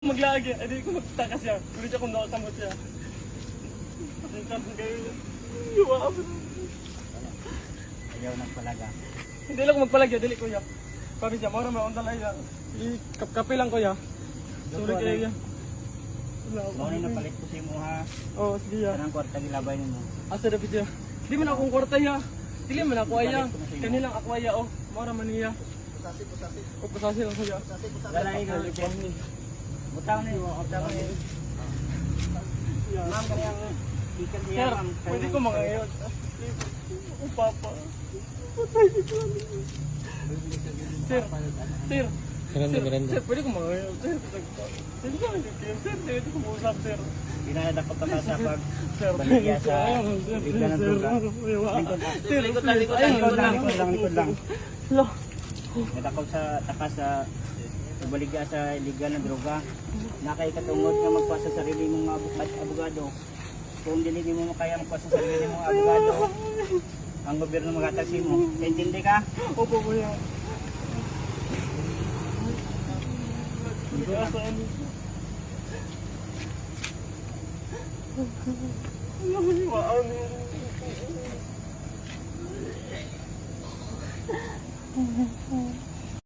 Maglagi, hindi ko magtaka siya. Ulit akong nakakamot siya. Pasensyahan kayo. Ayaw ng palaga. Hindi lang ako magpalagya, dili kuya. Sabi siya, mara may ondalay ya. Ikap-kape lang kuya. Sorry kayo ya. Muna yung napalit ko si mo ha. Oo, sige ya. Anong kwarta gilabay mo? Asa na siya. Di man akong kwarta ya. Dili man ako aya. Kanilang ako aya oh. Mara man niya. Pusasi lang kuya. Galay ka ulit. Butang na yun. Butang na yun. Ma'am, kanyang ikan siya Sir, ma'am. pwede ko mga ngayon. Oh, papa. Patay dito lang. Sir, sir. Sir, pwede ko mga ngayon. Sir, pwede ko mga ngayon. Sir, pwede ko mag-usap, sir. Pinadakot ka sa pag Sir, baligya sa bigla ng droga. Sir, Likod lang. Hello. Nadakaw sa takas sa baligya sa illegal na droga. Nakay katungod nga magpasa sa sarili mong abogado. Kung hindi mo kaya magpasa sa sarili mong abogado, ang gobyerno magatagsi mo. Intindi ka? Opo, kuya. Alam mo,